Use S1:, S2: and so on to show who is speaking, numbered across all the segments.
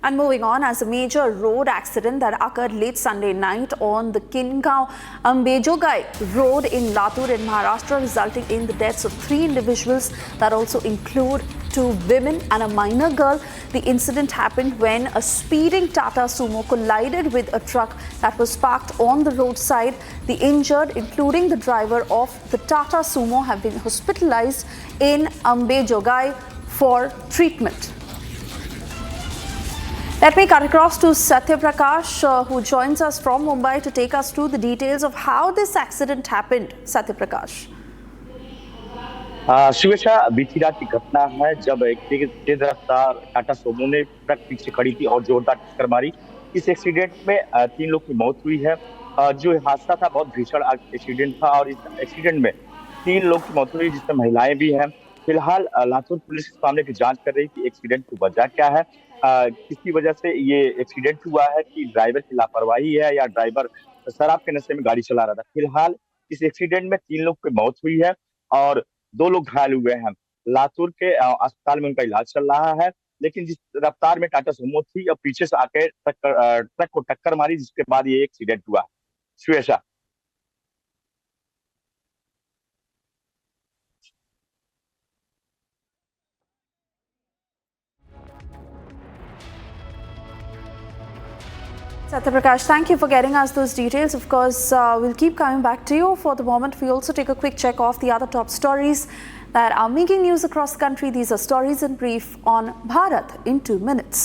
S1: And moving on, as a major road accident that occurred late Sunday night on the Kingaon Ambejogai road in Latur in Maharashtra, resulting in the deaths of 3 individuals that also include 2 women and a minor girl. The incident happened when a speeding Tata Sumo collided with a truck that was parked on the roadside. The injured, including the driver of the Tata Sumo, have been hospitalized in Ambejogai for treatment. Let me cut across to Satya Prakash, who joins us from Mumbai to take us through the details of how this accident happened. Satya Prakash.
S2: शिवेशा, बीती रात की घटना है जब एक तेज रफ्तार टाटा सोमो ने ट्रक पीछे खड़ी थी और जोरदार टक्कर मारी। इस एक्सीडेंट में 3 लोग की मौत हुई है। जो हादसा था बहुत भीषण एक्सीडेंट था और इस एक्सीडेंट में 3 लोग की मौत हुई, जिसमें महिलाएं भी हैं। फिलहाल लातूर पुलिस इस मामले की जांच कर रही थी, एक्सीडेंट की वजह क्या है, किसकी वजह से ये एक्सीडेंट हुआ है, कि ड्राइवर की लापरवाही है या ड्राइवर शराब के नशे में गाड़ी चला रहा था। फिलहाल इस एक्सीडेंट में 3 लोग की मौत हुई है और 2 लोग घायल हुए हैं। लातूर के अस्पताल में उनका इलाज चल रहा है, लेकिन जिस रफ्तार में टाटा सुमो थी और पीछे से आके ट्रक को टक्कर मारी, जिसके बाद ये एक्सीडेंट हुआ। Shweta.
S1: Satya Prakash, thank you for getting us those details. Of course, we'll keep coming back to you. For the moment, we also take a quick check of the other top stories that are making news across the country. These are stories in brief on Bharat in 2 minutes.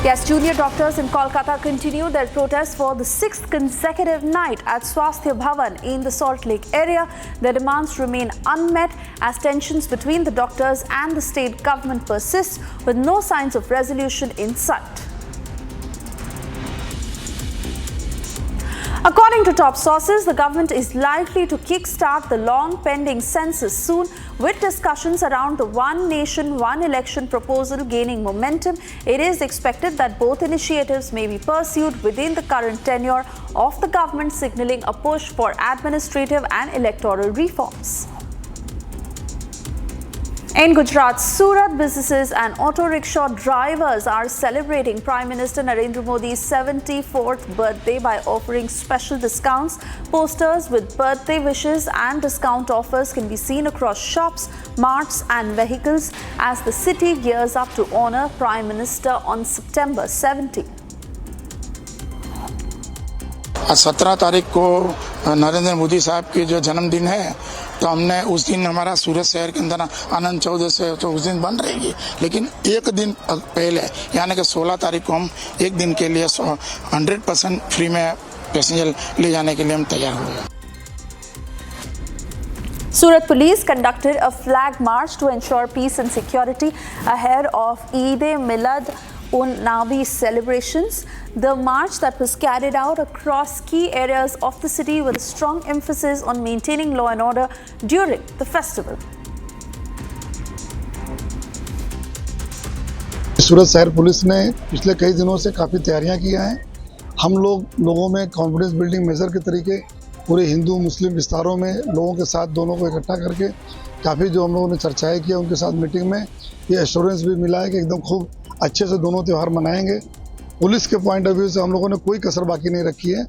S1: Yes, junior doctors in Kolkata continue their protest for the 6th consecutive night at Swasthya Bhavan in the Salt Lake area. Their demands remain unmet as tensions between the doctors and the state government persist, with no signs of resolution in sight. According to top sources, the government is likely to kickstart the long-pending census soon, with discussions around the One Nation, One Election proposal gaining momentum. It is expected that both initiatives may be pursued within the current tenure of the government, signaling a push for administrative and electoral reforms. In Gujarat, Surat businesses and auto rickshaw drivers are celebrating Prime Minister Narendra Modi's 74th birthday by offering special discounts. Posters with birthday wishes and discount offers can be seen across shops, marts and vehicles as the city gears up to honor Prime Minister on September 17.
S3: 17 तारीख को नरेंद्र मोदी साहब की जो जन्मदिन है, तो हमने उस दिन हमारा सूरत शहर के अंदर आनंद चौदह से तो उस दिन बंद रहेगी, लेकिन एक दिन पहले यानी कि 16 तारीख को हम एक दिन के लिए 100% फ्री में पैसेंजर ले जाने के लिए हम तैयार हो गए।
S1: Surat police conducted a flag march to ensure peace and security ahead of Eid-e-Milad un-Nabi celebrations. The march that was carried out across key areas of the city with a strong emphasis on maintaining law and order during the festival.
S4: सूरत शहर police ने पिछले कई दिनों से काफ़ी तैयारियां की हैं। हम लोगों में कॉन्फिडेंस बिल्डिंग मेजर के तरीके पूरे हिंदू मुस्लिम विस्तारों में लोगों के साथ दोनों को इकट्ठा करके काफ़ी जो हम लोगों ने चर्चाएं किया, उनके साथ मीटिंग में ये एश्योरेंस भी मिला है कि एकदम खूब अच्छे से दोनों त्यौहार मनाएंगे। पुलिस के पॉइंट ऑफ व्यू से हम लोगों ने कोई कसर बाकी नहीं रखी है।